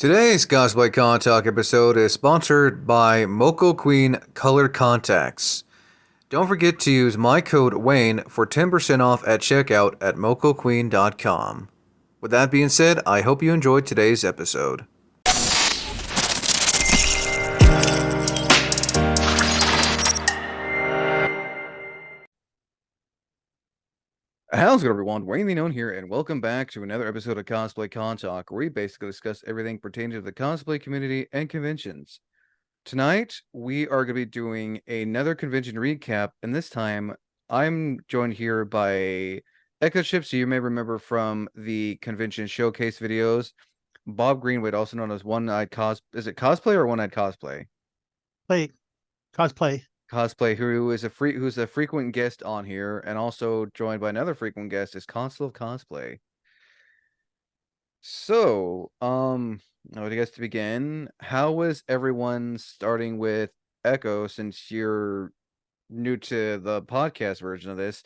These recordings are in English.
Today's Cosplay Con Talk episode is sponsored by Moco Queen Color Contacts. Don't forget to use my code Wayne for 10% off at checkout at mocoqueen.com. With that being said, I hope you enjoyed today's episode. How's it going, everyone? Wayne the Known here, and welcome back to another episode of Cosplay Con Talk, where we basically discuss everything pertaining to the cosplay community and conventions. Tonight, we are going to be doing another convention recap, and this time, I'm joined here by Echo Chips, who you may remember from the convention showcase videos. Bob Greenwade, also known as One-Eyed Cos... Is it Cosplay or One-Eyed Cosplay? Play cosplay. Cosplay, who's a frequent guest on here, and also joined by another frequent guest is Consul of Cosplay. So, I would guess to begin, how was everyone, starting with Echo, since you're new to the podcast version of this?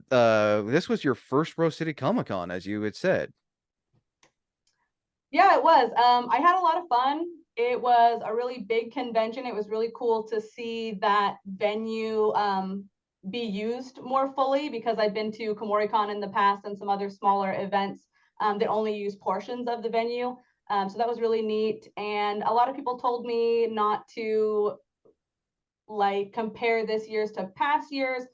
This was your first Rose City Comic Con, as you had said. Yeah, it was. I had a lot of fun. It was a really big convention. It was really cool to see that venue be used more fully, because I've been to KomoriCon in the past and some other smaller events that only use portions of the venue. So that was really neat. And a lot of people told me not to compare this year's to past years,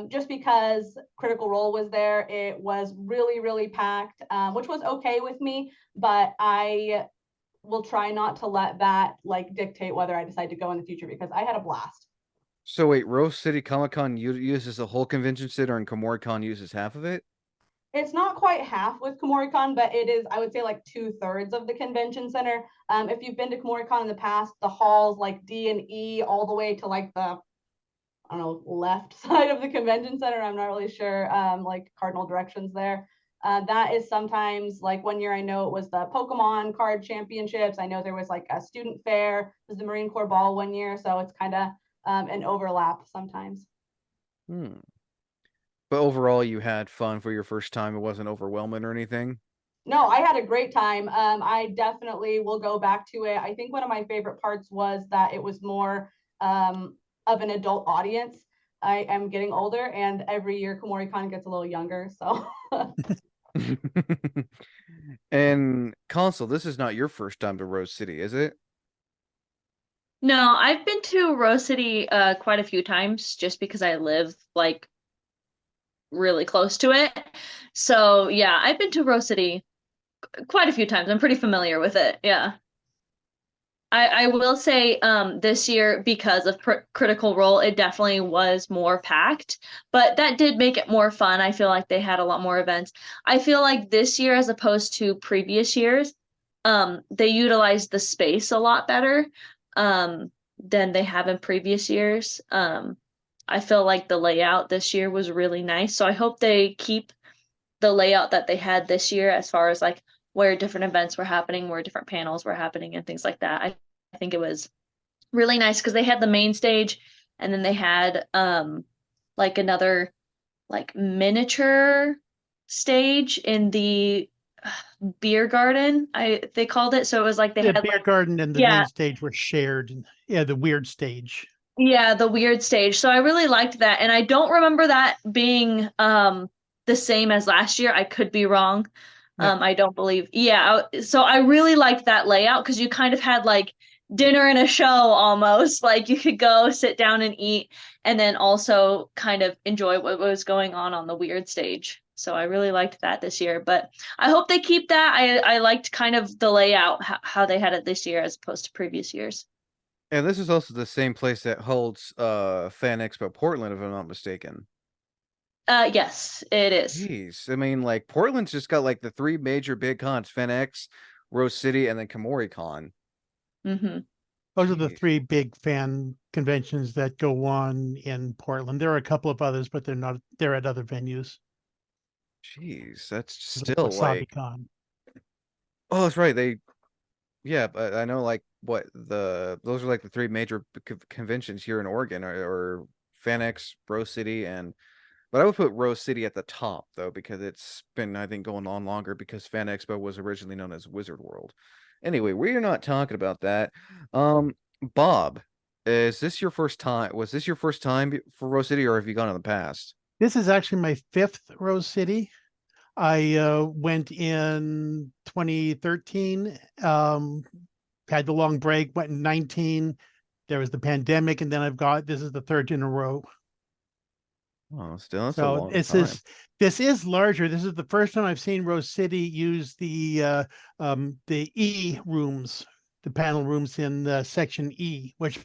just because Critical Role was there. It was really, really packed, which was okay with me, but I will try not to let that dictate whether I decide to go in the future, because I had a blast. So wait, Rose City Comic Con uses the whole convention center, and KomoriCon uses half of it? It's not quite half with KomoriCon, but it is, I would say, like 2/3 of the convention center. If you've been to KomoriCon in the past, the halls like D and E all the way to like the, I don't know, left side of the convention center, I'm not really sure, like cardinal directions there. That is sometimes, like one year I know it was the Pokemon card championships. I know there was like a student fair. It was the Marine Corps ball one year. So it's kind of an overlap sometimes. But overall, you had fun for your first time. It wasn't overwhelming or anything? No, I had a great time. I definitely will go back to it. I think one of my favorite parts was that it was more of an adult audience. I am getting older, and every year KomoriCon gets a little younger. So And Consul, this is not your first time to Rose City, is it? No, I've been to Rose City quite a few times just because I live like really close to it. So yeah, I've been to Rose City quite a few times. I'm pretty familiar with it. Yeah. I will say this year, because of Critical Role, it definitely was more packed, but that did make it more fun. I feel like they had a lot more events. I feel like this year, as opposed to previous years, they utilized the space a lot better than they have in previous years. I feel like the layout this year was really nice. So I hope they keep the layout that they had this year, as far as like where different events were happening, where different panels were happening, and things like that. I think it was really nice because they had the main stage, and then they had like another like miniature stage in the beer garden, they called it. So it was like they The had beer like, garden and the yeah, main stage were shared. Yeah, the weird stage. yeah, the weird stage. So I really liked that. And I don't remember that being the same as last year. I could be wrong. No, I don't believe. Yeah, so I really liked that layout because you kind of had like dinner and a show almost. Like you could go sit down and eat, and then also kind of enjoy what was going on the weird stage. So I really liked that this year, but I hope they keep that. I liked kind of the layout, how they had it this year as opposed to previous years. And this is also the same place that holds Fan Expo Portland, if I'm not mistaken. Yes, it is. Jeez. I mean, like Portland's just got like the three major big cons, FanX, Rose City, and then KomoriCon. Mm-hmm. those are the Jeez. three big fan conventions that go on in Portland. There are a couple of others, but they're at other venues. Jeez, that's Like still Wasabi like, Con. oh, that's right. Yeah, but I know like those are like the three major conventions here in Oregon, or FanX, Rose City, and But I would put Rose City at the top though, because it's been, I think, going on longer because Fan Expo was originally known as Wizard World. Anyway, we're not talking about that. Bob, is this your first time? Was this your first time for Rose City, or have you gone in the past? This is actually my fifth Rose City. I went in 2013, had the long break, went in 19. There was the pandemic, and then this is the third in a row. Oh, still, that's a So long time. this is larger. This is the first time I've seen Rose City use the E rooms, the panel rooms in section E, which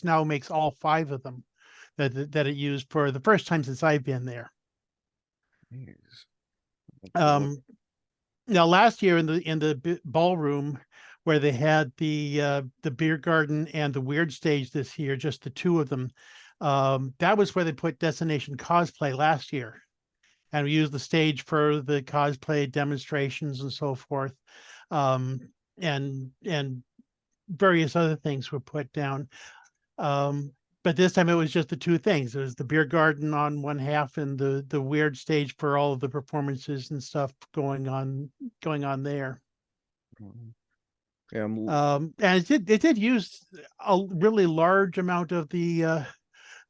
now makes all 5 of them that it used for the first time since I've been there. Jeez. Look- Now last year in the ballroom where they had the beer garden and the weird stage this year, just the 2 of them. That was where they put Destination Cosplay last year, and we used the stage for the cosplay demonstrations and so forth, and various other things were put down. But this time it was just the 2 things. It was the beer garden on one half and the weird stage for all of the performances and stuff going on there. Yeah, And it did use a really large amount of the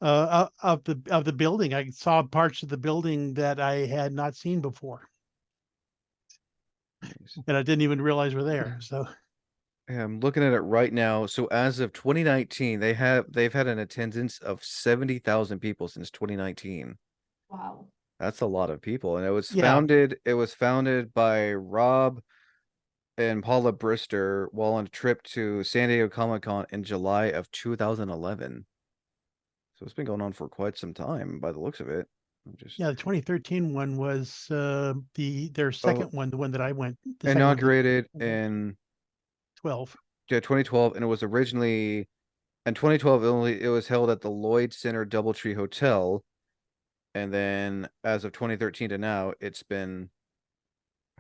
of the building. I saw parts of the building that I had not seen before, and I didn't even realize were there. So yeah, I'm looking at it right now. So as of 2019, they've had an attendance of 70,000 people since 2019. Wow. That's a lot of people, and yeah, it was founded by Rob and Paula Brister while on a trip to San Diego Comic-Con in July of 2011. So it's been going on for quite some time by the looks of it. I'm just the 2013 one was their oh, second one, the one that I went, the second one that inaugurated in 12. yeah 2012, and it was originally in 2012 it was held at the Lloyd Center DoubleTree Hotel, and then as of 2013 to now, it's been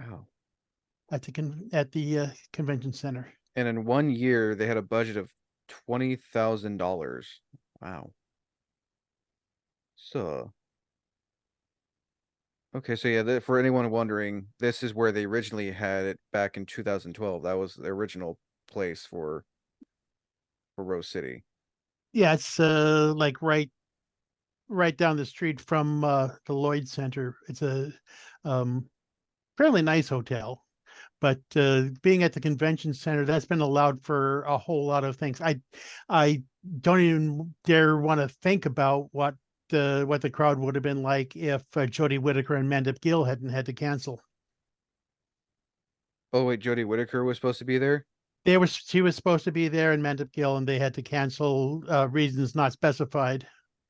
wow. At the convention center. And in 1 year, they had a budget of $20,000. Wow. So, okay, so yeah, for anyone wondering, this is where they originally had it back in 2012. That was the original place for Rose City. Yeah, it's like right down the street from the Lloyd Center. It's a fairly nice hotel. But being at the convention center, that's been allowed for a whole lot of things. I don't even dare want to think about what the crowd would have been like if Jodie Whittaker and Mandip Gill hadn't had to cancel. Oh wait, Jodie Whittaker was supposed to be there? She was supposed to be there and Mandip Gill, and they had to cancel reasons not specified.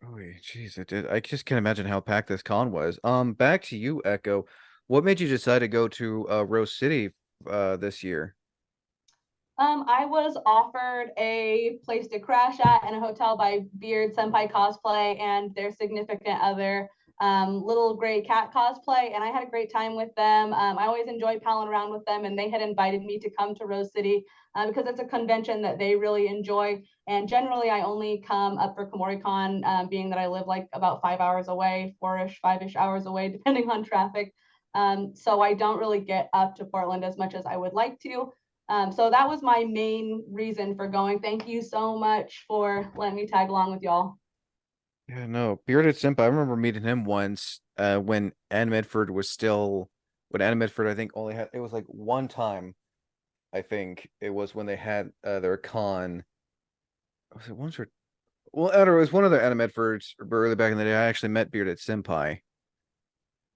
Oh wait, jeez, it did. I just can't imagine how packed this con was. Back to you, Echo. What made you decide to go to Rose City this year? I was offered a place to crash at in a hotel by Beard Senpai Cosplay and their significant other, Little Gray Cat Cosplay, and I had a great time with them. I always enjoy palling around with them, and they had invited me to come to Rose City because it's a convention that they really enjoy. And generally, I only come up for KomoriCon, being that I live like about 5 hours away, 4-ish, 5-ish hours away, depending on traffic. So I don't really get up to Portland as much as I would like to. So that was my main reason for going. Thank you so much for letting me tag along with y'all. Yeah, no, Bearded Simp. I remember meeting him once when Ann Medford was still when Ann Medford I think only had it was like one time. I think it was when they had their con. Was it once or well, I don't know, it was one of the Anna Medfords early back in the day. I actually met Bearded Senpai.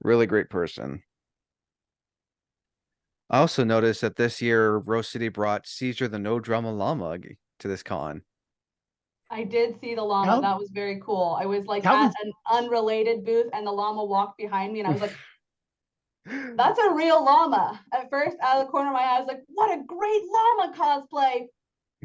Really great person. I also noticed that this year Rose City brought Caesar the No Drama Llama to this con. I did see the llama. How That was very cool. I was like how at did an unrelated booth and the llama walked behind me and I was like, that's a real llama. At first, out of the corner of my eye, I was like, what a great llama cosplay.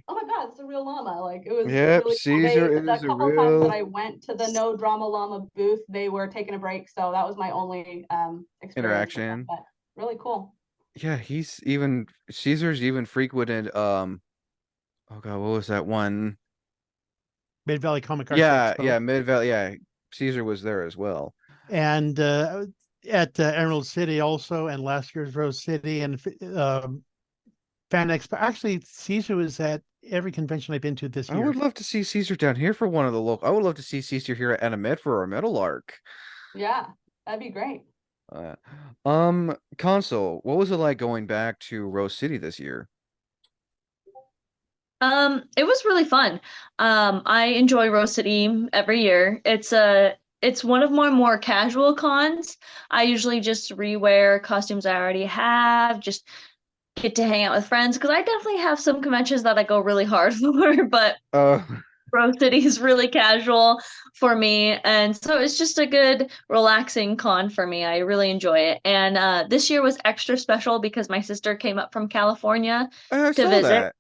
Oh my God, it's a real llama. Like it was Yep, really cool. Caesar The is a couple of times that real I went to the No Drama Llama booth, they were taking a break. So that was my only experience with them, interaction. but really cool. Yeah, Caesar's even frequented oh god, what was that one? Mid Valley Comic Arts Yeah, Expo? yeah, Mid Valley. Yeah, Caesar was there as well. and at Emerald City also, and last year's Rose City, and Fan Expo. Actually, Caesar was at every convention I've been to this I year. would love to see Caesar down here for one of the local. I would love to see Caesar here at Animate for our metal arc. Yeah, that'd be great. Uh, Console, what was it like going back to Rose City this year? It was really fun. I enjoy Rose City every year. It's one of my more casual cons. I usually just rewear costumes I already have, just get to hang out with friends because I definitely have some conventions that I go really hard for, but Uh, Rose City is really casual for me, and so it's just a good, relaxing con for me. I really enjoy it. And this year was extra special because my sister came up from California I to saw visit. that.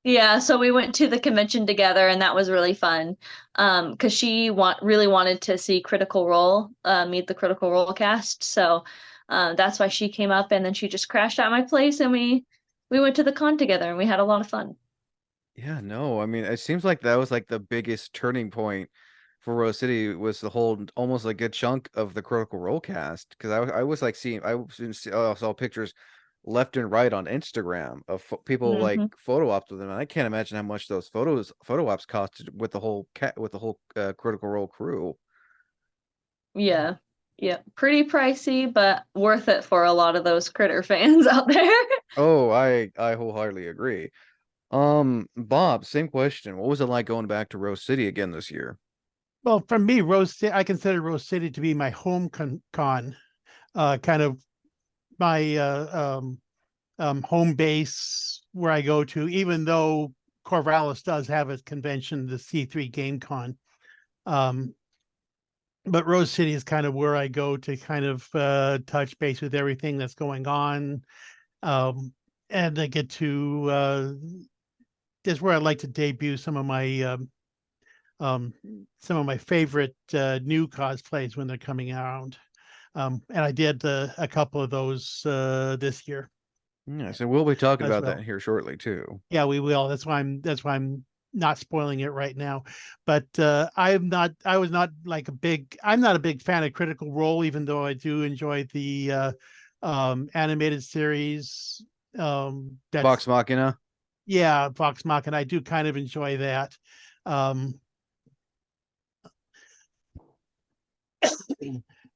Yeah, so we went to the convention together, and that was really fun. Because she really wanted to see Critical Role, meet the Critical Role cast. So, that's why she came up, and then she just crashed at my place, and we went to the con together, and we had a lot of fun. Yeah, no, I mean, it seems like that was like the biggest turning point for Rose City was the whole almost like a chunk of the Critical Role cast because I was like seeing saw pictures left and right on Instagram of people like Hmm. photo ops with them, and I can't imagine how much those photo ops costed with the whole Critical Role crew. Yeah, yeah, pretty pricey, but worth it for a lot of those critter fans out there. Oh, I wholeheartedly agree. Bob, same question. What was it like going back to Rose City again this year? Well, for me, Rose City, I consider Rose City to be my home con, kind of my home base where I go to, even though Corvallis does have its convention, the C3 Game Con. Um, but Rose City is kind of where I go to kind of touch base with everything that's going on. Um, and I get to, that's where I like to debut um, some of my favorite new cosplays when they're coming around. And I did a couple of those this year Yeah, so we'll be talking as about that well. here shortly too. Yeah, we will. That's why I'm not spoiling it right now. But I'm not a big fan of Critical Role, even though I do enjoy the animated series. That's Vox Machina. Yeah, Vox Machina. I do kind of enjoy that. Um,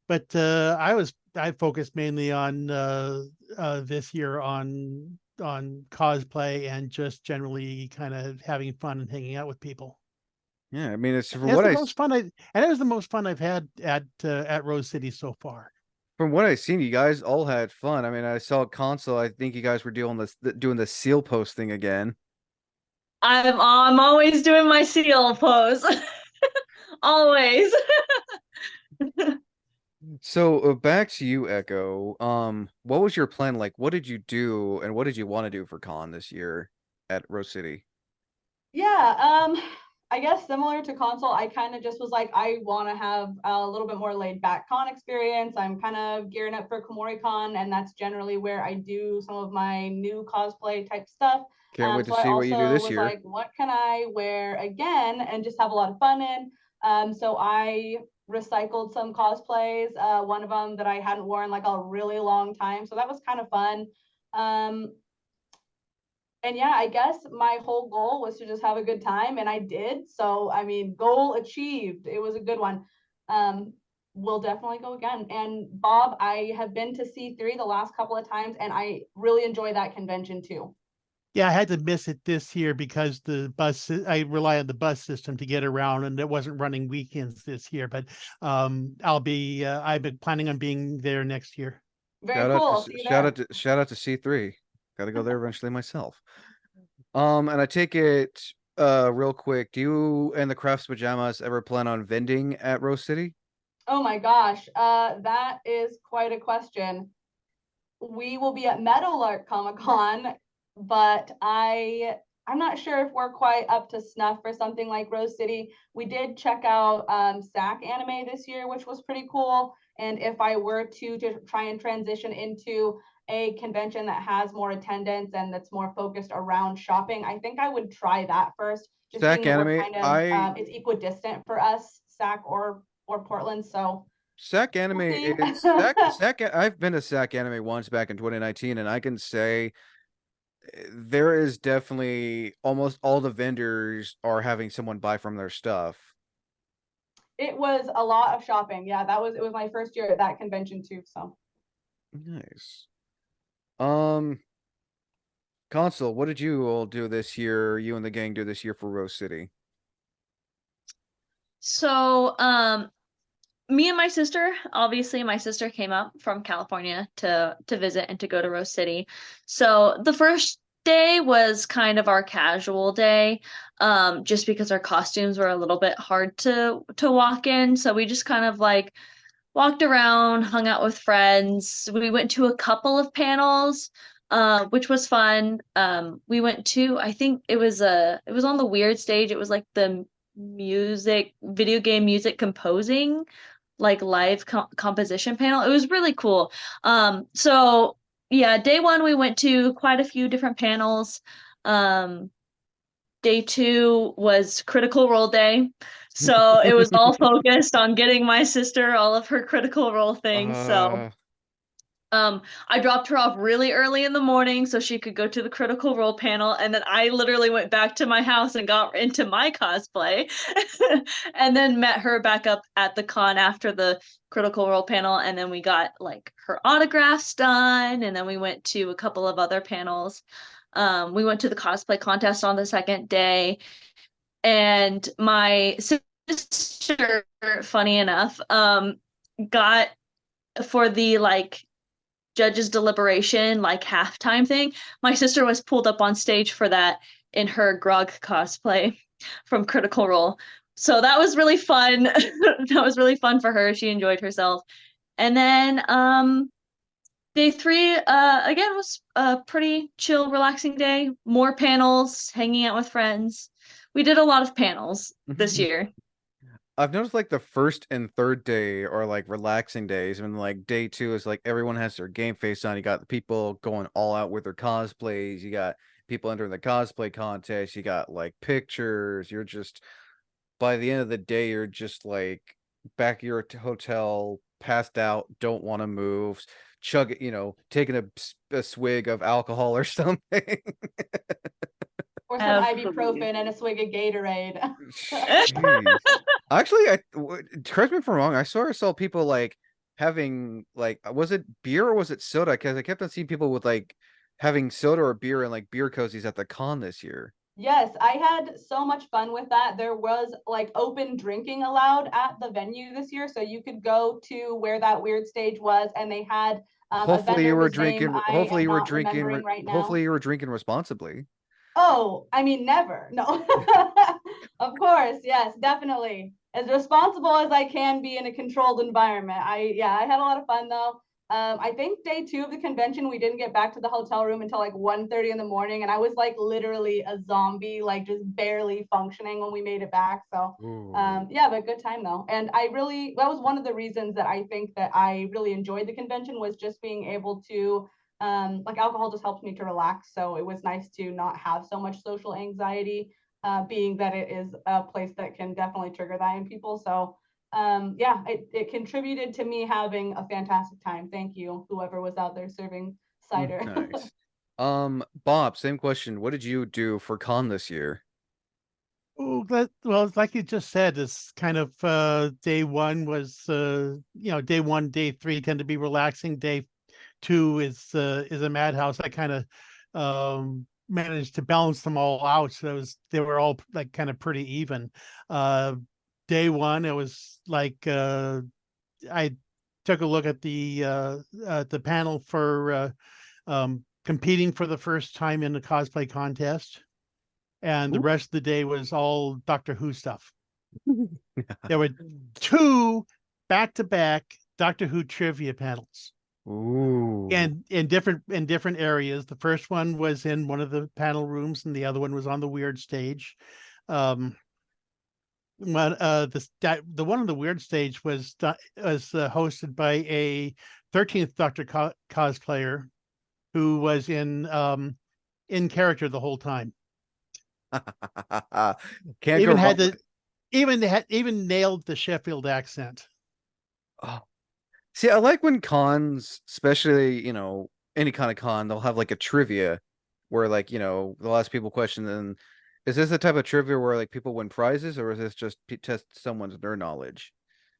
but I focused mainly on this year on cosplay and just generally kind of having fun and hanging out with people. Yeah, I mean it's It's the most fun and it was the most fun I've had at Rose City so far. from what I've seen, you guys all had fun. I mean, I saw console. I think you guys were doing the seal posting again. I'm always doing my seal pose. Always. So back to you, Echo. What was your plan? Like, what did you do, and what did you want to do for con this year at Rose City? Yeah, I guess similar to console, I kind of just was like, I want to have a little bit more laid back con experience. I'm kind of gearing up for KomoriCon, and that's generally where I do some of my new cosplay type stuff. Can't wait to So I see what you do also this was year. like, what can I wear again and just have a lot of fun in? So I recycled some cosplays. One of them that I hadn't worn like a really long time, so that was kind of fun. Um, and yeah, I guess my whole goal was to just have a good time, and I did. So I mean, goal achieved. It was a good one. Um, we'll definitely go again. And Bob, I have been to C3 the last couple of times, and I really enjoy that convention too. Yeah, I had to miss it this year because I rely on the bus system to get around, and it wasn't running weekends this year. But I've been planning on being there next year. Very cool. I'll see you there. Shout out to C3. Got to go there eventually myself. And I take it real quick. Do you and the Crafts Pajamas ever plan on vending at Rose City? Oh my gosh, that is quite a question. We will be at Meadowlark Comic Con, but I'm not sure if we're quite up to snuff for something like Rose City. We did check out SAC anime this year, which was pretty cool. And if I were to try and transition into a convention that has more attendance and that's more focused around shopping, I think I would try that first, just being Stack that we're Anime. kind of it's equidistant for us, SAC or Portland. So SAC anime See? is SAC. I've been to SAC anime once back in 2019, and I can say there is definitely almost all the vendors are having someone buy from their stuff. It was a lot of shopping. Yeah, it was my first year at that convention too. So Nice. Um, Consul, what did you all do this year? You and the gang do this year for Rose City? So, me and my sister, obviously my sister came up from California to visit and to go to Rose City. So the first day was kind of our casual day, just because our costumes were a little bit hard to walk in. So we just kind of like walked around, hung out with friends. We went to a couple of panels, which was fun. We went to, I think it was on the weird stage. It was like the video game music composing, like live composition panel. It was really cool. So yeah, day one we went to quite a few different panels. Um, Day two was Critical Role Day. So it was all focused on getting my sister all of her Critical Role things. So Uh, I dropped her off really early in the morning so she could go to the Critical Role panel, and then I literally went back to my house and got into my cosplay, and then met her back up at the con after the Critical Role panel, and then we got like her autographs done, and then we went to a couple of other panels. We went to the cosplay contest on the second day, and my sister, funny enough, got for the like judges deliberation like halftime thing, my sister was pulled up on stage for that in her Grog cosplay from Critical Role. So that was really fun. That was really fun for her. She enjoyed herself. And then day three again was a pretty chill, relaxing day. More panels, hanging out with friends. We did a lot of panels this year. I've noticed like the first and third day are like relaxing days, and like day two is like everyone has their game face on. You got the people going all out with their cosplays. You got people entering the cosplay contest. You got like pictures. You're just by the end of the day, you're just like back at your hotel, passed out, don't want to move, chug it, taking a swig of alcohol or something. or some ibuprofen and a swig of Gatorade. Jeez. Actually, correct me if I'm wrong. I saw people like having like was it beer or was it soda? Because I kept on seeing people with like having soda or beer and like beer cozies at the con this year. Yes, I had so much fun with that. There was like open drinking allowed at the venue this year, so you could go to where that weird stage was, and they had a Hopefully you vendor were whose name drinking. I Hopefully am you were not drinking. remembering right now. Hopefully you were drinking responsibly. Oh, I mean, never. No. Of course, yes, definitely. As responsible as I can be in a controlled environment. I had a lot of fun though. I think day two of the convention, we didn't get back to the hotel room until like 1:30 in the morning, and I was like literally a zombie, like just barely functioning when we made it back. So, Ooh. yeah, but good time though. And that was one of the reasons that I think that I really enjoyed the convention was just being able to like alcohol just helps me to relax. So it was nice to not have so much social anxiety, being that it is a place that can definitely trigger that in people. So yeah, it contributed to me having a fantastic time. Thank you, whoever was out there serving cider. Nice. Bob, same question. What did you do for con this year? Oh, well, like you just said, it's kind of day one was day one, day three tend to be relaxing. Day two is a madhouse. I kind of managed to balance them all out. So they were all like kind of pretty even. Day one, it was like I took a look at the panel for competing for the first time in the cosplay contest, and the Ooh. rest of the day was all Doctor Who stuff. There were two back-to-back Doctor Who trivia panels. Ooh. And in different areas. The first one was in one of the panel rooms, and the other one was on the weird stage. The one on the weird stage was hosted by a 13th Doctor cosplayer who was in character the whole time. Can't go wrong. Even nailed the Sheffield accent. Oh, See, I like when cons, especially, any kind of con, they'll have like a trivia where like, they'll ask people questions and is this the type of trivia where like people win prizes or is this just test someone's their knowledge?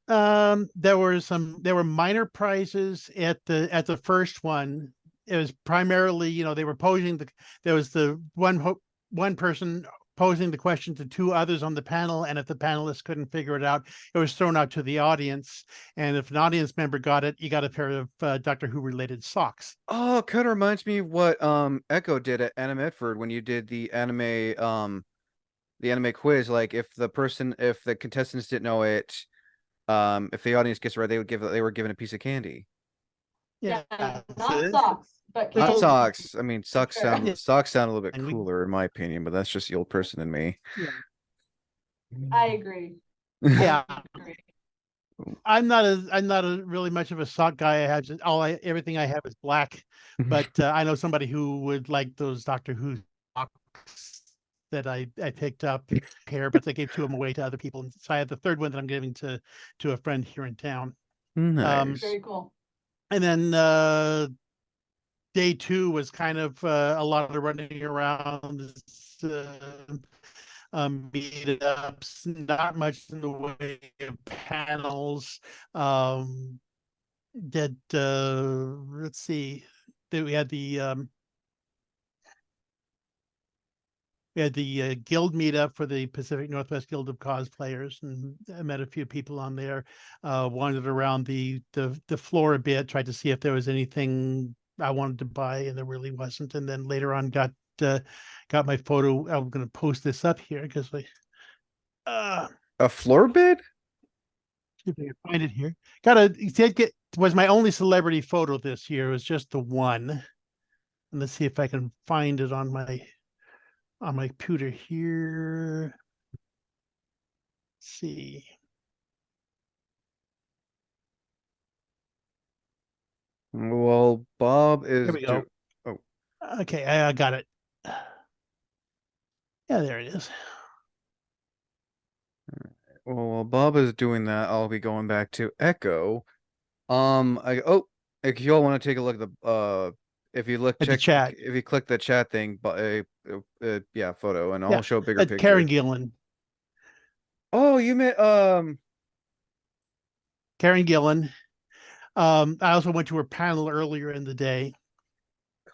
There were minor prizes at the first one. It was primarily, they were posing there was the one person posing the question to two others on the panel, and if the panelists couldn't figure it out, it was thrown out to the audience. And if an audience member got it, you got a pair of Doctor Who related socks. Oh, it kind of reminds me of what Echo did at Anime Edford when you did the anime quiz. Like if the contestants didn't know it, if the audience gets it right, they were given a piece of candy. Yeah, Yeah, so not socks, but Not little, candy. socks. I mean, Sure. socks sound a little bit and we, cooler in my opinion, but that's just the old person in me. yeah, I agree. yeah. I agree. I'm not a really much of a sock guy. I have just everything I have is black, but I know somebody who would like those Doctor Who socks that I picked up here, but they gave two of them away to other people. And so I have the third one that I'm giving to a friend here in town. Nice. Very cool. And then day two was kind of a lot of running around, meetups, not much in the way of panels. Did let's see, that we had the guild meetup for the Pacific Northwest Guild of Cosplayers, and I met a few people on there. Wandered around the floor a bit, tried to see if there was anything I wanted to buy, and there really wasn't. And then later on, got my photo. I'm going to post this up here because A floor bid? see if I can find it here. It did get was my only celebrity photo this year. It was just the one. And let's see if I can find it on my computer here. Let's see. Well, Bob Here is we go. oh, Okay, I got it. Yeah, there it is. well, while Bob is doing that, I'll be going back to Echo. If y'all want to take a look at the if you At the chat. if you click the chat thing, but yeah, photo, and I'll Yeah, show a bigger Karen picture. Gillan. Oh, you meant Karen Gillan. I also went to her panel earlier in the day.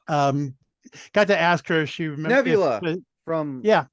Got to ask her if she remember if Nebula from yeah,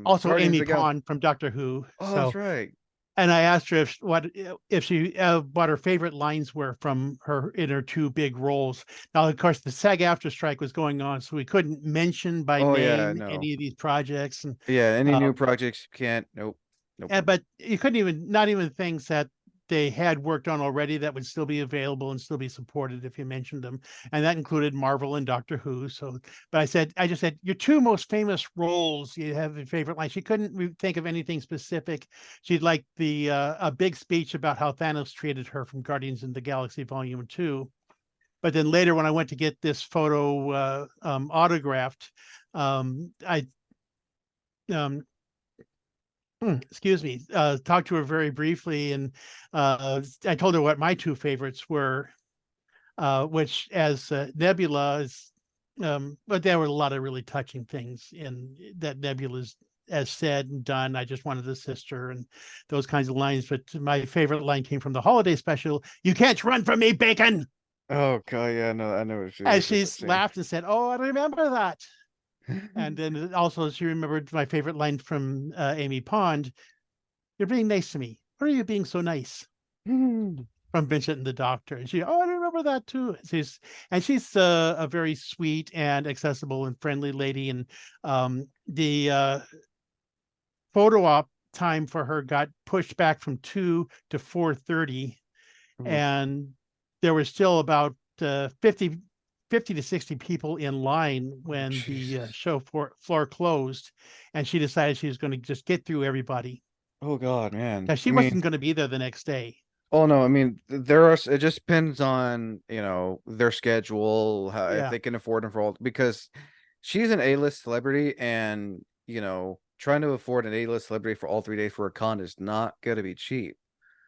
also Guardians Amy of the Gal. Pond from Doctor Who. Oh, that's So, right. and I asked her what her favorite lines were from her in her two big roles. Now, of course, the SAG-AFTRA strike was going on, so we couldn't mention by Oh yeah, name no. any of these projects. And Yeah, any new um, projects can't. Nope. Nope. but you couldn't even not even things that they had worked on already that would still be available and still be supported if you mentioned them, and that included Marvel and Doctor Who. So, but I just said your two most famous roles. You have a favorite line. She couldn't think of anything specific. She'd like the a big speech about how Thanos treated her from Guardians of the Galaxy Volume 2. But then later, when I went to get this photo autographed, I excuse me, talked to her very briefly, and I told her what my two favorites were, which as Nebula is, but there were a lot of really touching things in that Nebula's as said and done. I just wanted a sister and those kinds of lines. But my favorite line came from the holiday special. You can't run from me, Bacon. Oh god, yeah, no, I know what she And was she's laughed and said, "Oh, I remember that." And then also she remembered my favorite line from Amy Pond. You're being nice to me. Why are you being so nice? From Vincent and the Doctor. And I remember that too. She's a very sweet and accessible and friendly lady. And the photo op time for her got pushed back from 2 to 4:30. And there were still about 50 to 60 people in line when the show floor closed. And she decided she was going to just get through everybody. Oh god, man. Now, she wasn't going to be there the next day. Oh no, I mean it just depends on, their schedule, how if Yeah. they can afford them for all because she's an A-list celebrity and, trying to afford an A-list celebrity for all 3 days for a con is not gonna be cheap.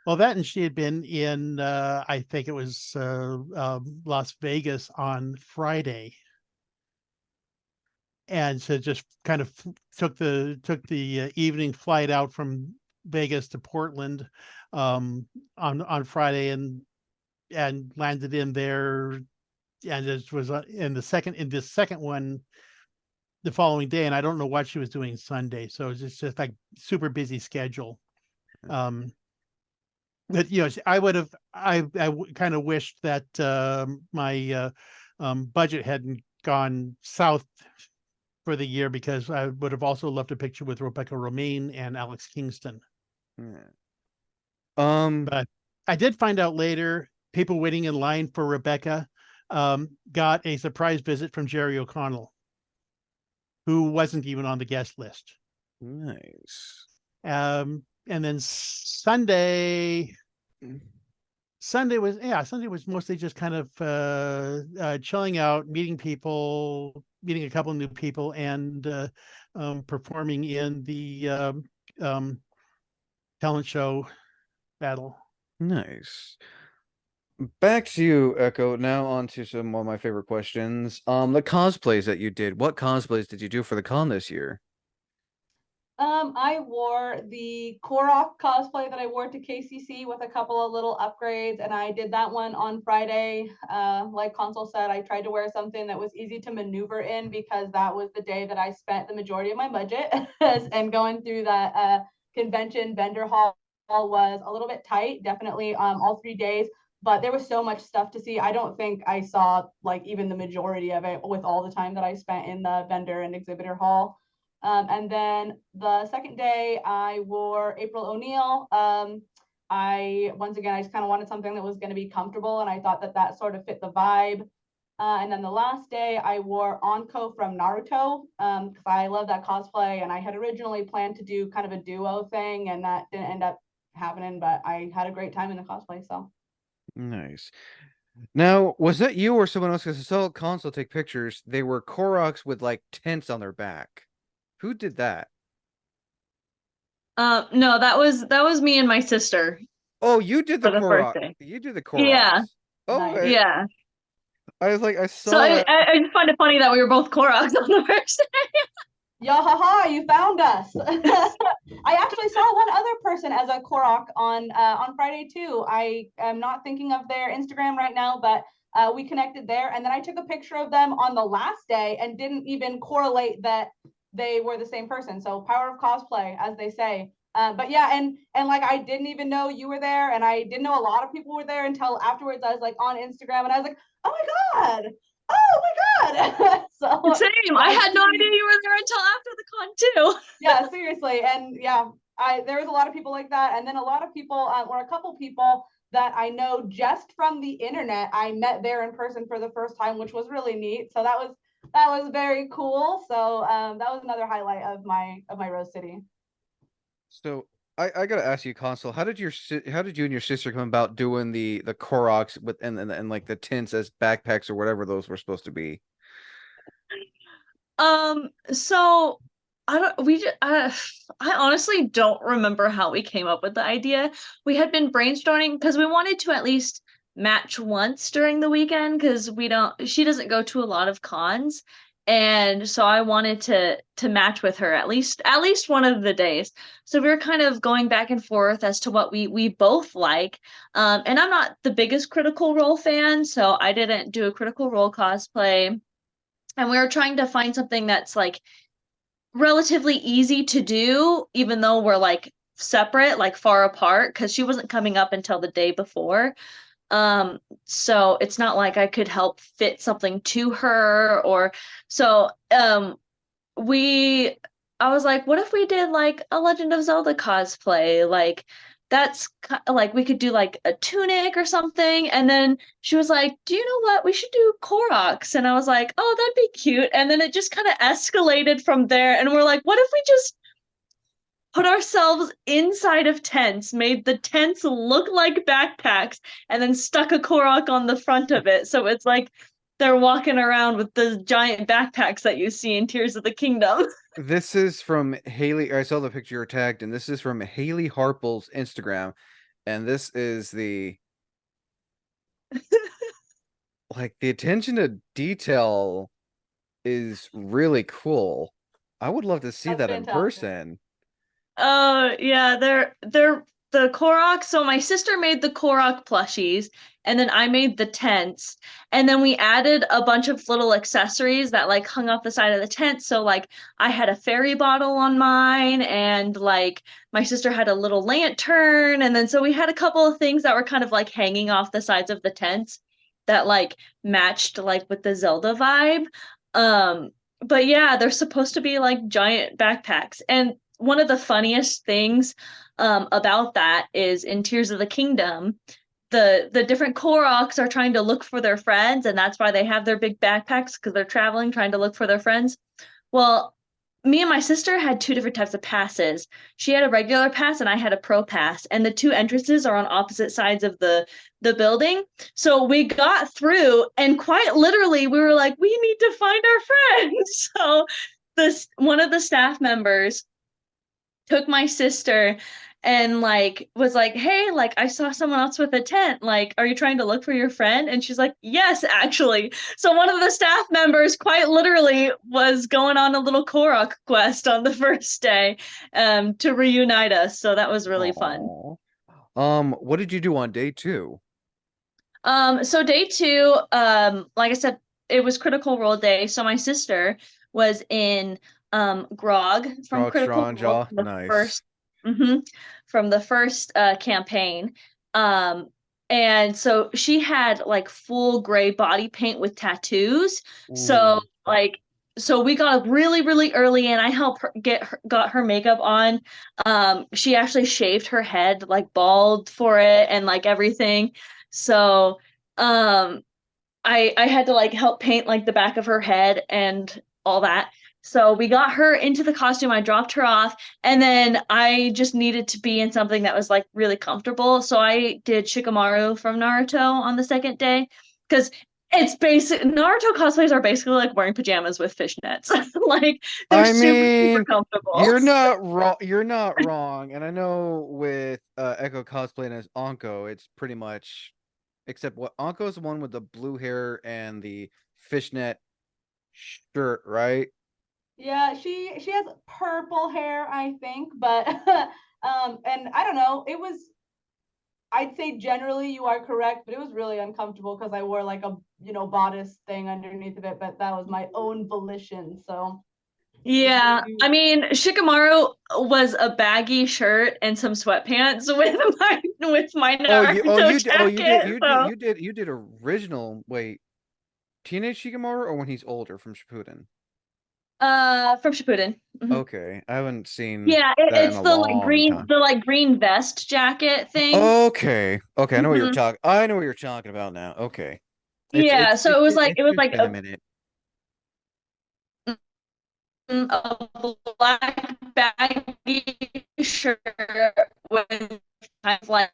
Well, that and she had been in, I think it was Las Vegas on Friday, and so just kind of took the evening flight out from Vegas to Portland on Friday, and landed in there, and it was in this second one the following day, and I don't know what she was doing Sunday, so it's just like super busy schedule. But I would have, I kind of wished that my budget hadn't gone south for the year, because I would have also loved a picture with Rebecca Romaine and Alex Kingston. Yeah. But I did find out later, people waiting in line for Rebecca got a surprise visit from Jerry O'Connell, who wasn't even on the guest list. Nice. And then Sunday was mostly just kind of chilling out, meeting a couple of new people, and performing in the talent show battle. Nice. Back to you, Echo. Now on to some of my favorite questions. The cosplays that you did. What cosplays did you do for the con this year? I wore the Korok cosplay that I wore to KCC with a couple of little upgrades, and I did that one on Friday. Like Consul said, I tried to wear something that was easy to maneuver in, because that was the day that I spent the majority of my budget, and going through that convention vendor hall was a little bit tight, definitely all 3 days, but there was so much stuff to see. I don't think I saw like even the majority of it with all the time that I spent in the vendor and exhibitor hall. And then the second day I wore April O'Neil. Once again, I just kind of wanted something that was going to be comfortable, and I thought that sort of fit the vibe. And then the last day I wore Anko from Naruto, because I love that cosplay, and I had originally planned to do kind of a duo thing, and that didn't end up happening, but I had a great time in the cosplay. So Nice. Now, was that you or someone else? Because I saw Console take pictures. They were Koroks with like tents on their back. Who did that? No, that was me and my sister Oh, you did the for the first Korok. day. You did the Yeah, Koroks. Oh, nice. okay. yeah. I was like, I So saw I, that. I I just find it funny that we were both Koroks on the first day. Yahaha, you found us. I actually saw one other person as a Korok on Friday too. I am not thinking of their Instagram right now, but we connected there, and then I took a picture of them on the last day and didn't even correlate that they were the same person. So power of cosplay, as they say. But yeah, and like I didn't even know you were there, and I didn't know a lot of people were there until afterwards. I was like on Instagram, and I was like, oh my god, so Same. I had no idea you were there until after the con too. yeah, seriously. And yeah, there was a lot of people like that, and then a lot of people, or a couple people that I know just from the internet, I met there in person for the first time, which was really neat. So that was very cool. So that was another highlight of my Rose City. So I gotta ask you, Console, how did you and your sister come about doing the Koroks with and like the tents as backpacks or whatever those were supposed to be? So I honestly don't remember how we came up with the idea. We had been brainstorming because we wanted to at least match once during the weekend, because she doesn't go to a lot of cons. And so I wanted to match with her at least one of the days. So we were kind of going back and forth as to what we both like. And I'm not the biggest Critical Role fan, so I didn't do a Critical Role cosplay. And we were trying to find something that's like relatively easy to do, even though we're like separate, like far apart, because she wasn't coming up until the day before. So it's not like I could help fit something to her, or so we I was like, what if we did like a Legend of Zelda cosplay? Like that's like we could do like a tunic or something. And then she was like, do you know what? We should do Koroks. And I was like, oh, that'd be cute. And then it just kind of escalated from there. And we're like, what if we just put ourselves inside of tents, made the tents look like backpacks, and then stuck a Korok on the front of it. So it's like they're walking around with the giant backpacks that you see in Tears of the Kingdom. This is from Haley. I saw the picture you're tagged, and this is from Haley Harple's Instagram. and this is the the attention to detail is really cool. I would love to see That's that in fantastic. person. Oh, yeah, they're the Korok. So my sister made the Korok plushies, and then I made the tents. And then we added a bunch of little accessories that like hung off the side of the tent. So like I had a fairy bottle on mine, and like my sister had a little lantern, and then so we had a couple of things that were kind of like hanging off the sides of the tents that like matched like with the Zelda vibe. But yeah, they're supposed to be like giant backpacks. And one of the funniest things about that is in Tears of the Kingdom, the different Koroks are trying to look for their friends, and that's why they have their big backpacks because they're traveling, trying to look for their friends. Well, me and my sister had two different types of passes. She had a regular pass and I had a pro pass, and the two entrances are on opposite sides of the building. So we got through, and quite literally we were like, we need to find our friends. So this one of the staff members took my sister and like was like, hey, like I saw someone else with a tent, like are you trying to look for your friend? And she's like, yes, actually. So one of the staff members quite literally was going on a little Korok quest on the first day to reunite us, so that was really fun. Aw. What did you do on day 2? So day two, like I said, it was Critical Role day. So my sister was in Grog from Rock Critical Role Strongjaw, from the nice. first hmm from the first campaign. Um, and so she had like full gray body paint with tattoos. So Ooh. like so we got up really, really early and I helped her got her makeup on. She actually shaved her head like bald for it and like everything. So um I had to like help paint like the back of her head and all that. So we got her into the costume. I dropped her off, and then I just needed to be in something that was like really comfortable. So I did Shikamaru from Naruto on the second day because it's basic. Naruto cosplays are basically like wearing pajamas with fishnets. Like they're I super, super mean, comfortable. you're not wrong. You're not wrong. And I know with Echo cosplaying as Anko, it's pretty much except what Anko's the one with the blue hair and the fishnet shirt, right? Yeah, she has purple hair, I think, but and I don't know, it was, I'd say generally you are correct, but it was really uncomfortable because I wore like a, bodice thing underneath of it, but that was my own volition. So Yeah, I you, mean, Shikamaru was a baggy shirt and some sweatpants with my Naruto jacket. So, you did original. Wait, Teenage Shikamaru or when he's older from Shippuden? from Shippuden. Mhm. Okay, I haven't seen Yeah, that in it's a the like long green, time. the like green vest jacket thing. Okay, okay, I know what you're Mhm. talking. I know what you're talking about now. Okay, Yeah, so it's it was just like been a minute. a black baggy shirt with kind of like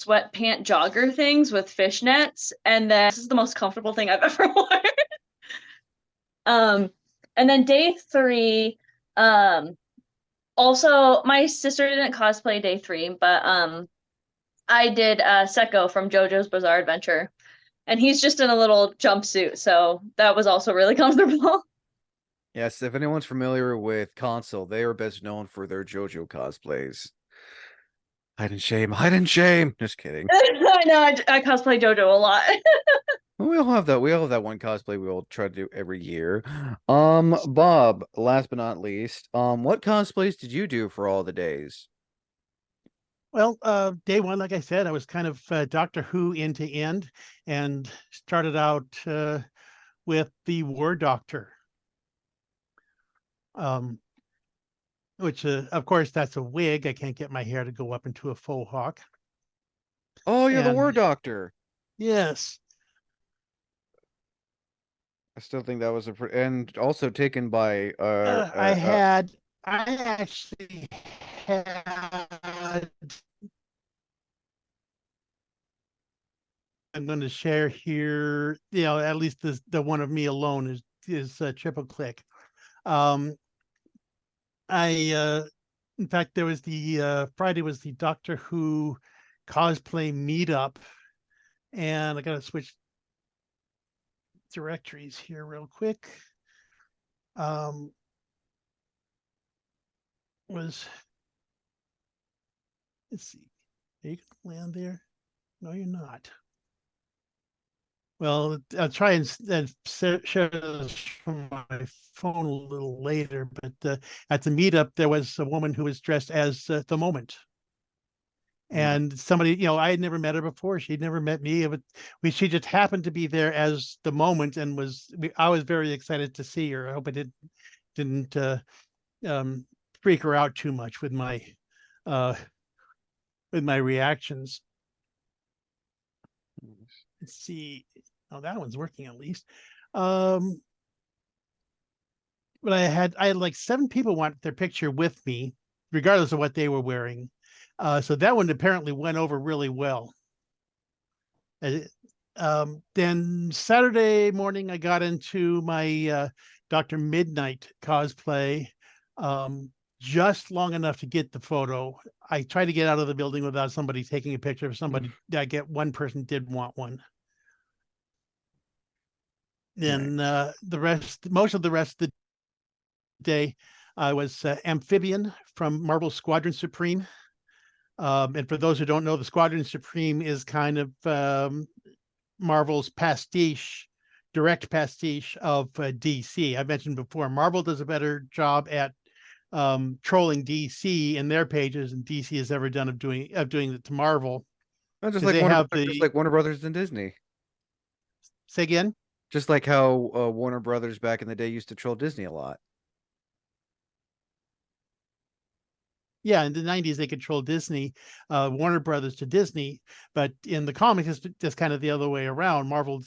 sweatpant jogger things with fishnets, and then this is the most comfortable thing I've ever worn. Um, and then day three, um, also my sister didn't cosplay day three, but I did Seko from JoJo's Bizarre Adventure, and he's just in a little jumpsuit, so that was also really comfortable. Yes, if anyone's familiar with Consul, they are best known for their JoJo cosplays. Hide and shame, hide and shame. Just kidding. I know I cosplay JoJo a lot. We all have that. We all have that one cosplay we all try to do every year. Bob, last but not least, what cosplays did you do for all the days? Well, day one, like I said, I was kind of Doctor Who end to end, and started out with the War Doctor, um, which, of course, that's a wig. I can't get my hair to go up into a faux hawk. Oh, you're the War And Doctor. yes, I still think that was and also taken by I actually had. I'm going to share here. At least the one of me alone is triple click. Um, I in fact there was the Friday was the Doctor Who cosplay meetup, and I gotta switch directories here real quick. Was let's see, are you gonna land there? No, you're not. Well, I'll try and share this from my phone a little later. But at the meetup, there was a woman who was dressed as the Moment. And somebody, I had never met her before. She'd never met me, but she just happened to be there as the Moment, and I was very excited to see her. I hope I didn't freak her out too much with my reactions. Let's see. Oh, that one's working at least. But I had like 7 people want their picture with me, regardless of what they were wearing. So that one apparently went over really well. Then Saturday morning, I got into my Dr. Midnight cosplay, just long enough to get the photo. I tried to get out of the building without somebody taking a picture of somebody. I get one person did want one. Then most of the rest of the day, I was Amphibian from Marvel Squadron Supreme. And for those who don't know, the Squadron Supreme is kind of Marvel's direct pastiche of DC. I mentioned before, Marvel does a better job at trolling DC in their pages than DC has ever done of doing it to Marvel. Well, just They like have just like Warner Brothers and Disney. Say again? Just like how Warner Brothers back in the day used to troll Disney a lot. Yeah, in the 90s, they controlled Disney, Warner Brothers to Disney. But in the comics, it's just kind of the other way around. Marvel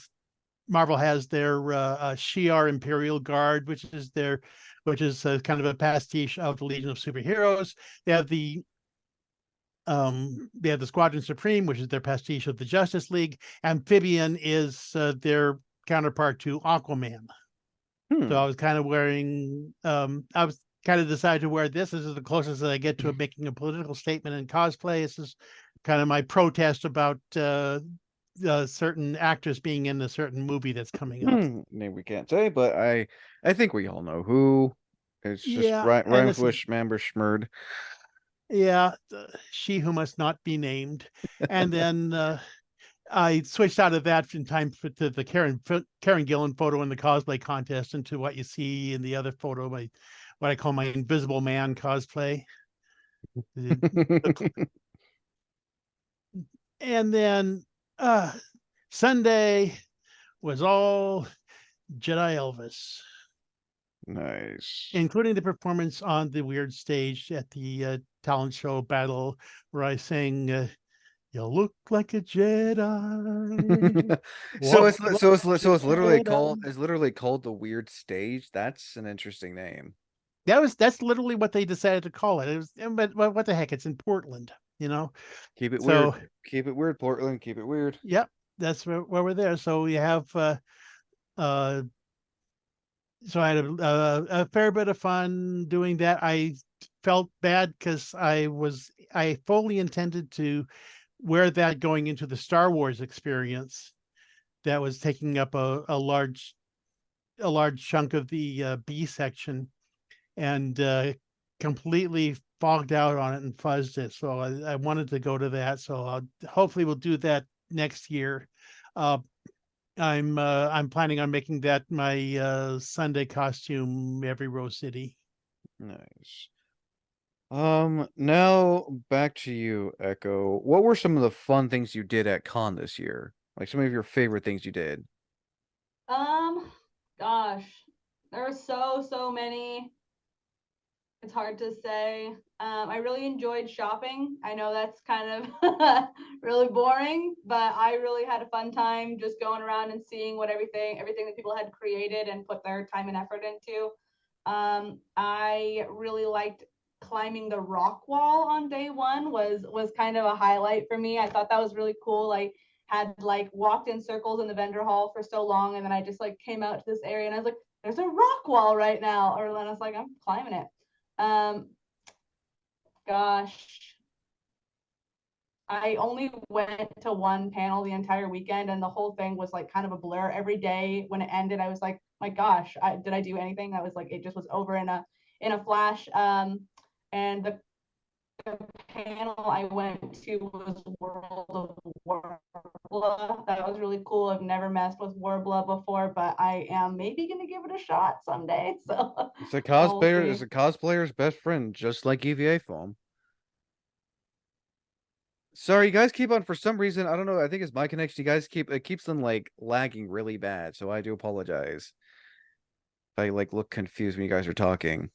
has their Shi'ar Imperial Guard, which is kind of a pastiche of the Legion of Superheroes. They have the Squadron Supreme, which is their pastiche of the Justice League. Amphibian is their counterpart to Aquaman. So I was kind of wearing, I was kind of decided to wear this. This is the closest that I get to making a political statement in cosplay. This is kind of my protest about certain actors being in a certain movie that's coming up. Name we can't say, but I think we all know who. It's just rhymes with Schmamber Schmurd. Yeah, she who must not be named. And then I switched out of that in time to the Karen Gillan photo in the cosplay contest into what you see in the other photo, what I call my Invisible Man cosplay. And then Sunday was all Jedi Elvis. Nice. Including the performance on the weird stage at the talent show battle where I sang "You look like a Jedi." So it's literally called the Weird Stage. That's an interesting name. That's literally what they decided to call it. It was, but what the heck? It's in Portland, Keep it So weird. Keep it weird, Portland. Keep it weird. yep, that's where we're there. So we have so I had a fair bit of fun doing that. I felt bad because I fully intended to wear that going into the Star Wars experience. That was taking up a large chunk of the B section, and completely fogged out on it and fuzzed it. So I wanted to go to that. So hopefully we'll do that next year. I'm planning on making that my Sunday costume every Rose City. Nice. Now back to you, Echo. What were some of the fun things you did at con this year? Like some of your favorite things you did? Gosh, there are so many. It's hard to say. I really enjoyed shopping. I know that's kind of really boring, but I really had a fun time just going around and seeing what everything that people had created and put their time and effort into. I really liked climbing the rock wall on day one. Was kind of a highlight for me. I thought that was really cool. I had walked in circles in the vendor hall for so long, and then I just came out to this area and I was like, there's a rock wall right now. Or then I was like, I'm climbing it. Gosh, I only went to one panel the entire weekend, and the whole thing was like kind of a blur. Every day when it ended, I was like, my gosh, did I do anything? That was like, it just was over in a flash. And the panel I went to was World of Warbler. That was really cool. I've never messed with Warbler before, but I am maybe gonna give it a shot someday. So It's a we'll cosplayer. see. It's a cosplayer's best friend, just like EVA foam. Sorry, you guys keep on for some reason. I don't know. I think it's my connection. You guys keep it keeps them like lagging really bad. So I do apologize if I like look confused when you guys are talking.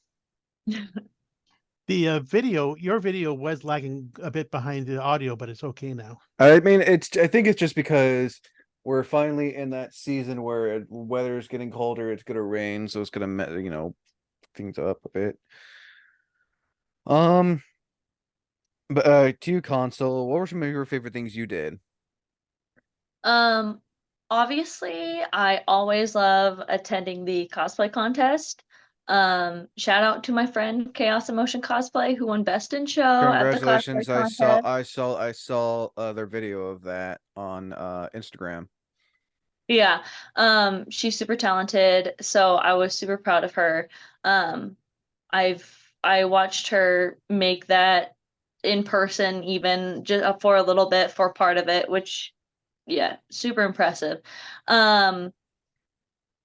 The your video was lagging a bit behind the audio, but it's okay now. I mean, I think it's just because we're finally in that season where weather's getting colder. It's gonna rain, so it's gonna things up a bit. Um, but to you, console, what were some of your favorite things you did? Um, Obviously, I always love attending the cosplay contest. Shout out to my friend Chaos Emotion Cosplay who won Best in Show at the cosplay Congratulations! contest. I saw their video of that on Instagram. Yeah, she's super talented, so I was super proud of her. Um, I watched her make that in person even just for a little bit for part of it, which yeah, super impressive. Um,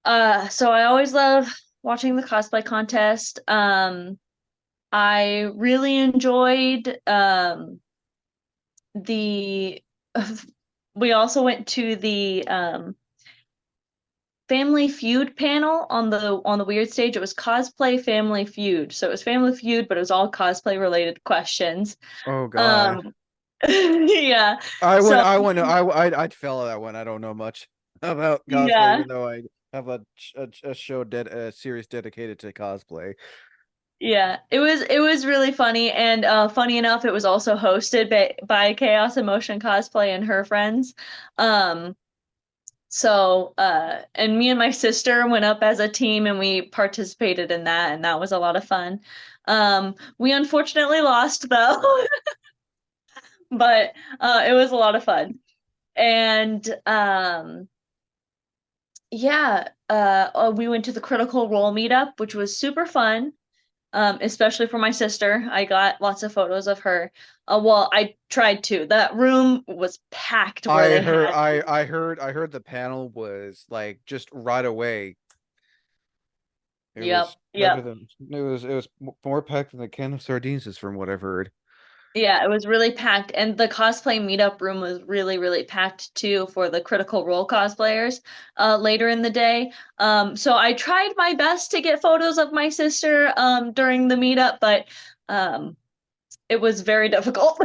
so I always love watching the cosplay contest. I really enjoyed the we also went to the Family Feud panel on the weird stage. It was cosplay Family Feud. So it was Family Feud, but it was all cosplay related questions. Oh God, Um yeah. So I'd fail that one. I don't know much about cosplay, yeah. even though I have a show a series dedicated to cosplay. Yeah, it was really funny and funny enough it was also hosted by Chaos Emotion Cosplay and her friends. Um and me and my sister went up as a team and we participated in that and that was a lot of fun. We unfortunately lost though, but it was a lot of fun. And yeah, we went to the Critical Role meetup, which was super fun. Especially for my sister. I got lots of photos of her. Well, I tried to. That room was packed where they had. I heard the panel was like just right away. It Yep, was better yep. than it was more packed than a can of sardines, is from what I've heard. Yeah, it was really packed. And the cosplay meetup room was really, really packed too for the Critical Role cosplayers later in the day. So I tried my best to get photos of my sister during the meetup, but it was very difficult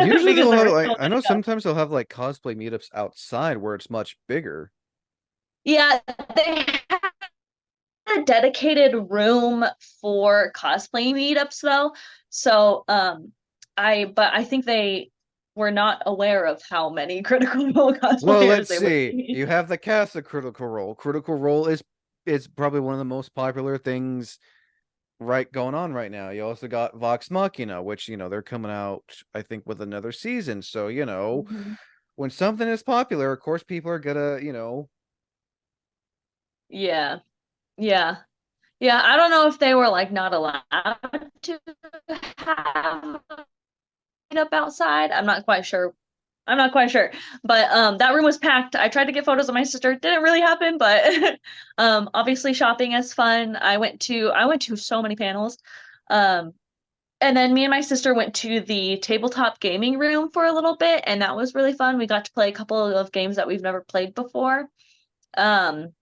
Usually because they'll there have were like so I many know of us. sometimes they'll have like cosplay meetups outside where it's much bigger. Yeah, they a dedicated room for cosplay meetups though. So but I think they were not aware of how many Critical Role Well, cosplayers let's there would see. be. You have the cast of Critical Role. Critical Role is probably one of the most popular things right going on right now. You also got Vox Machina, which they're coming out, I think, with another season. So, Mhm. when something is popular, of course people are gonna, Yeah. Yeah. Yeah, I don't know if they were like not allowed to have a meetup outside. I'm not quite sure. But that room was packed. I tried to get photos of my sister. Didn't really happen, but obviously shopping is fun. I went to so many panels. Um and then me and my sister went to the tabletop gaming room for a little bit, and that was really fun. We got to play a couple of games that we've never played before. Um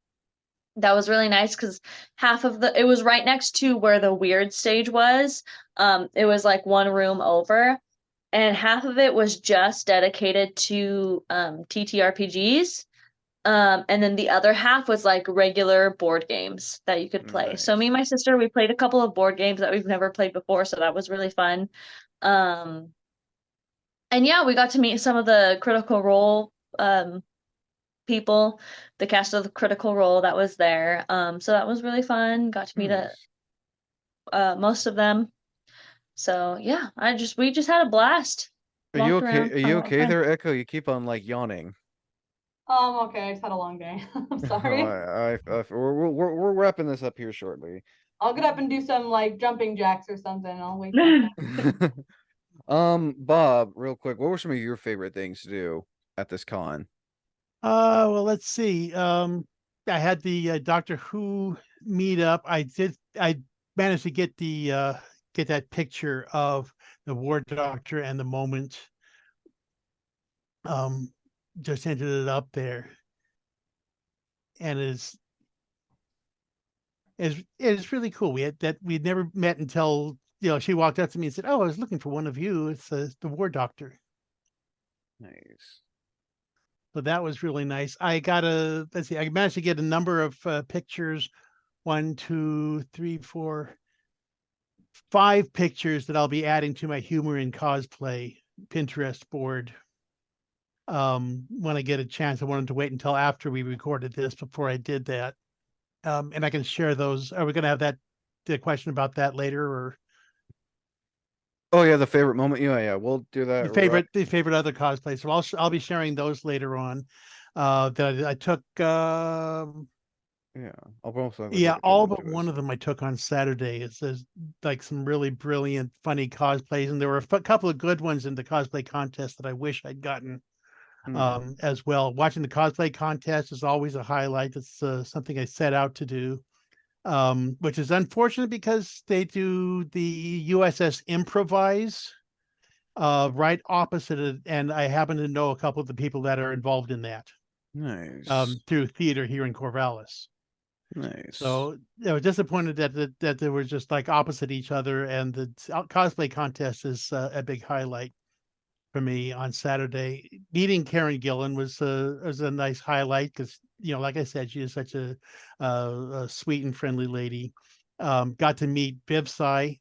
that was really nice because it was right next to where the weird stage was. It was like one room over and half of it was just dedicated to TTRPGs. And then the other half was like regular board games that you could play. So me and nice. my sister, we played a couple of board games that we've never played before, so that was really fun. Um, and yeah, we got to meet some of the Critical Role people, the cast of the Critical Role that was there. So that was really fun. Got to meet Nice. most of them. So yeah, we just had a blast. Are you walked okay? around, Are saw a you lot of okay friends. there, Echo? You keep on like yawning. Okay, I just had a long day. I'm Oh, sorry. we're wrapping this up here shortly. I'll get up and do some like jumping jacks or something. I'll wake back up. Bob, real quick, what were some of your favorite things to do at this con? Well, let's see. I had the Doctor Who meetup. I managed to get that picture of the War Doctor and the moment. Um, just ended it up there, and it's really cool. We'd never met until she walked up to me and said, "Oh, I was looking for one of you. It's the War Doctor." Nice. So that was really nice. Let's see, I managed to get a number of pictures, 5 pictures that I'll be adding to my humor in cosplay Pinterest board. When I get a chance, I wanted to wait until after we recorded this before I did that. And I can share those. Are we going to have the question about that later, or Oh yeah, the favorite moment. Yeah, we'll do that right. the favorite other cosplay? So I'll be sharing those later on. That I took. Yeah, I'll most likely Yeah, put a all link but to one this. of them I took on Saturday. It says like some really brilliant, funny cosplays, and there were a couple of good ones in the cosplay contest that I wish I'd gotten Hmm. as well. Watching the cosplay contest is always a highlight. It's something I set out to do, which is unfortunate because they do the USS Improvise right opposite it, and I happen to know a couple of the people that are involved in that Nice. through theater here in Corvallis. Nice. So I was disappointed that they were just like opposite each other, and the cosplay contest is a big highlight for me on Saturday. Meeting Karen Gillan was a nice highlight because like I said, she is such a sweet and friendly lady. Got to meet Vivsai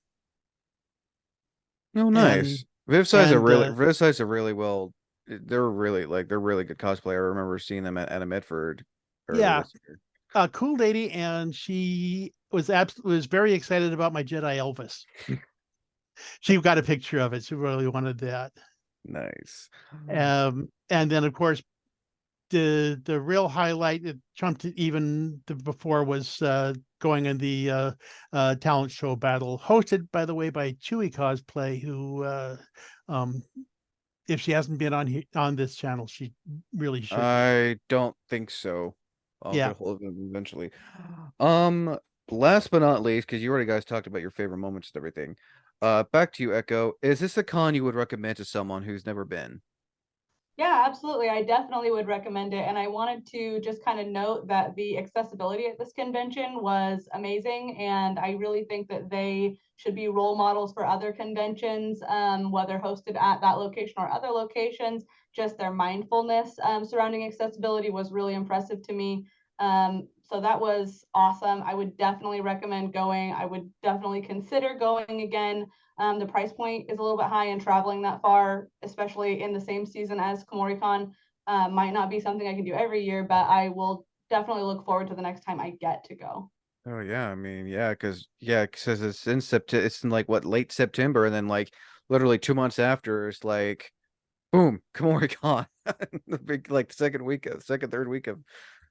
Oh, and nice. and Vivside's a really well. They're really good cosplay. I remember seeing them at a Medford earlier yeah, this year. a cool lady, and she was very excited about my Jedi Elvis. She got a picture of it. She really wanted that. Nice. And then of course the real highlight that trumped it even before was going in the talent show battle, hosted by the way by Chewy Cosplay, who um, if she hasn't been on this channel, she really should be. I don't think so. I'll get Yeah. a hold of them eventually. Um, Last but not least, because you already guys talked about your favorite moments and everything. Back to you, Echo. Is this a con you would recommend to someone who's never been? Yeah, absolutely. I definitely would recommend it. And I wanted to just kind of note that the accessibility at this convention was amazing. And I really think that they should be role models for other conventions, whether hosted at that location or other locations. Just their mindfulness surrounding accessibility was really impressive to me. So that was awesome. I would definitely recommend going. I would definitely consider going again. The price point is a little bit high, and traveling that far, especially in the same season as KomoriCon, might not be something I can do every year, but I will definitely look forward to the next time I get to go. Oh yeah, I mean, because it's in September. It's in like what late September, and then like literally 2 months after, it's like boom, KomoriCon, the big like second, third week of.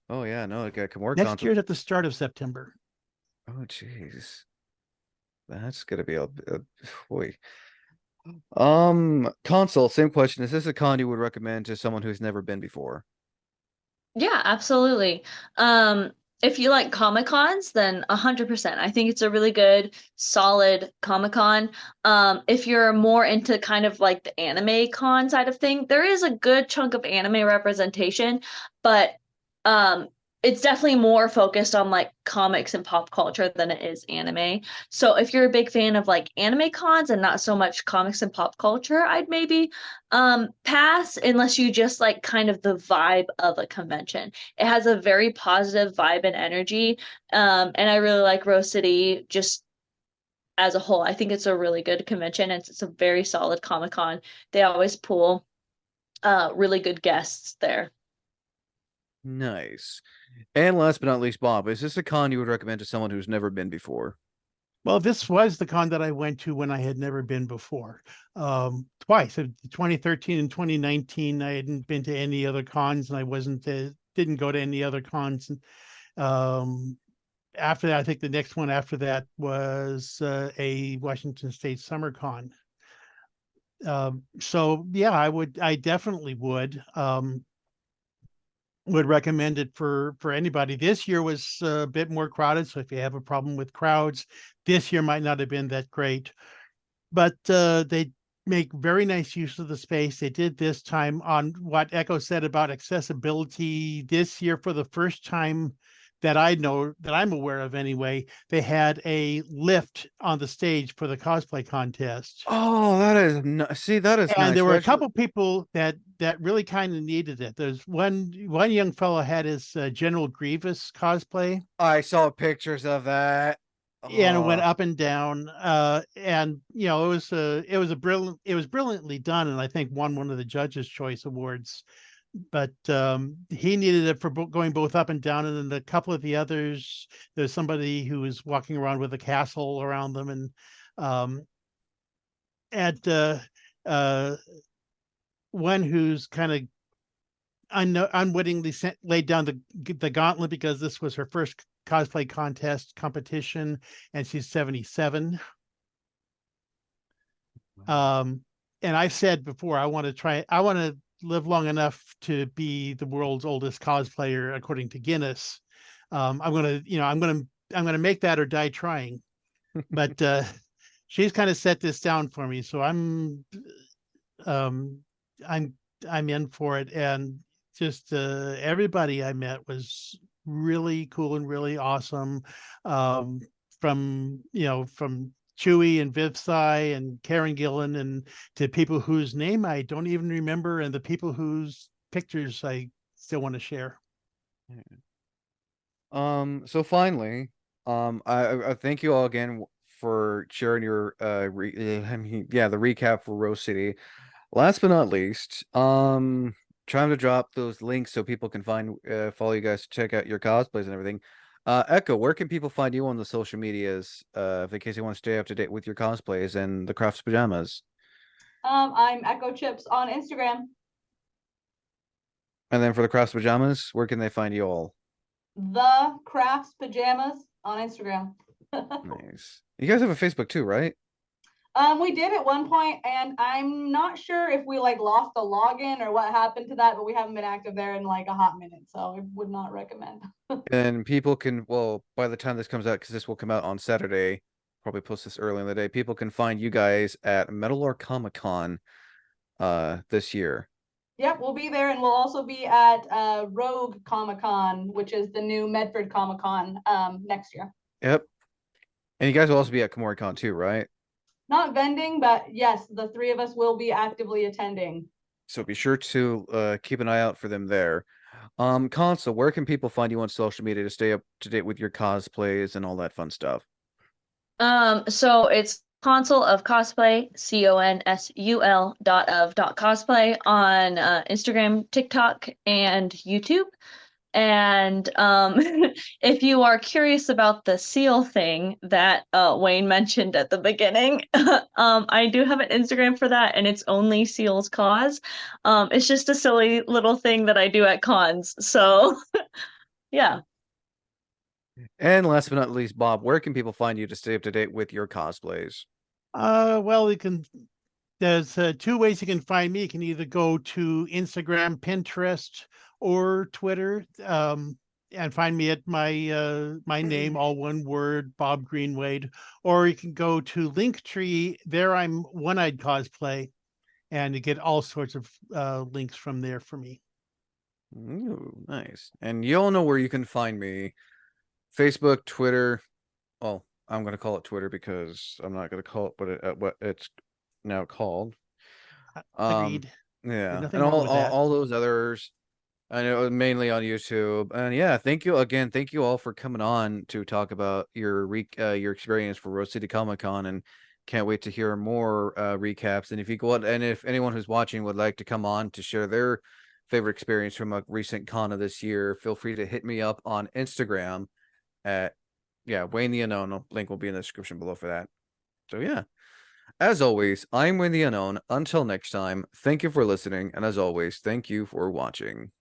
Oh yeah, no, like Next KomoriCon's. year's at the start of September. Oh jeez, that's gonna be a boy. Console, same question. Is this a con you would recommend to someone who's never been before? Yeah, absolutely. Um, if you like Comic Cons, then 100%. I think it's a really good, solid Comic Con. If you're more into kind of like the anime con side of thing, there is a good chunk of anime representation, but um, it's definitely more focused on like comics and pop culture than it is anime. So if you're a big fan of like anime cons and not so much comics and pop culture, I'd maybe pass unless you just like kind of the vibe of a convention. It has a very positive vibe and energy. And I really like Rose City just as a whole. I think it's a really good convention. It's a very solid Comic Con. They always pull really good guests there. Nice. And last but not least, Bob, is this a con you would recommend to someone who's never been before? Well, this was the con that I went to when I had never been before. Twice, 2013 and 2019. I hadn't been to any other cons, and I didn't go to any other cons. After that, I think the next one after that was a Washington State Summer Con. So yeah, I definitely would recommend it for anybody. This year was a bit more crowded, so if you have a problem with crowds, this year might not have been that great. But they make very nice use of the space. They did this time on what Echo said about accessibility. This year, for the first time that I know, that I'm aware of anyway, they had a lift on the stage for the cosplay contest. Oh, that is see, that is And nice. there were a Actually, couple people that really kind of needed it. There's one young fellow had his General Grievous cosplay, I saw pictures of that. and it went Oh, up and down. And it was brilliantly done, and I think won one of the Judges' Choice Awards. But he needed it for going both up and down, and then a couple of the others, there's somebody who was walking around with a castle around them, and at one who's kind of unwittingly laid down the gauntlet because this was her first cosplay competition, and she's 77. And I've said before, I want to live long enough to be the world's oldest cosplayer according to Guinness. I'm gonna make that or die trying. But she's kind of set this down for me, so um I'm in for it. And just everybody I met was really cool and really awesome. From Chewy and Vivsai and Karen Gillan, and to people whose name I don't even remember, and the people whose pictures I still want to share. so finally, I thank you all again for sharing your the recap for Rose City. Last but not least, trying to drop those links so people can follow you guys to check out your cosplays and everything. Echo, where can people find you on the social medias, in case you want to stay up to date with your cosplays and the crafts pajamas? I'm Echo Chips on Instagram. And then for the crafts pajamas, where can they find you all? The Crafts Pajamas on Instagram. Nice. You guys have a Facebook too, right? We did at one point, and I'm not sure if we lost the login or what happened to that, but we haven't been active there in like a hot minute, so I would not recommend. And people can, well, by the time this comes out, because this will come out on Saturday, probably post this early in the day, people can find you guys at Metalore Comic Con this year. Yep, we'll be there, and we'll also be at Rogue Comic Con, which is the new Medford Comic Con next year. Yep. And you guys will also be at KomoriCon too, right? Not vending, but yes, the three of us will be actively attending. So be sure to keep an eye out for them there. Consul, where can people find you on social media to stay up to date with your cosplays and all that fun stuff? So it's Consul of Cosplay, consul.of.cosplay on Instagram, TikTok, and YouTube. And if you are curious about the seal thing that Wayne mentioned at the beginning, I do have an Instagram for that, and it's only Seals Cause. It's just a silly little thing that I do at cons. So yeah. And last but not least, Bob, where can people find you to stay up to date with your cosplays? Well, there's two ways you can find me. You can either go to Instagram, Pinterest, or Twitter, and find me at my name, all one word, Bob Greenwade. Or you can go to Linktree. There, I'm One-Eyed Cosplay, and you get all sorts of links from there for me. Ooh, nice. And you all know where you can find me. Facebook, Twitter. Well, I'm going to call it Twitter because I'm not going to call it what it's now called. Agreed. Yeah, Nothing and wrong with that. all those others. I know mainly on YouTube. And yeah, thank you again. Thank you all for coming on to talk about your experience for Rose City Comic Con, and can't wait to hear more recaps. And if anyone who's watching would like to come on to share their favorite experience from a recent con of this year, feel free to hit me up on Instagram at Yeah, Wayne the Unknown. Link will be in the description below for that. So yeah. As always, I'm Wayne the Unknown. Until next time, thank you for listening, and as always, thank you for watching.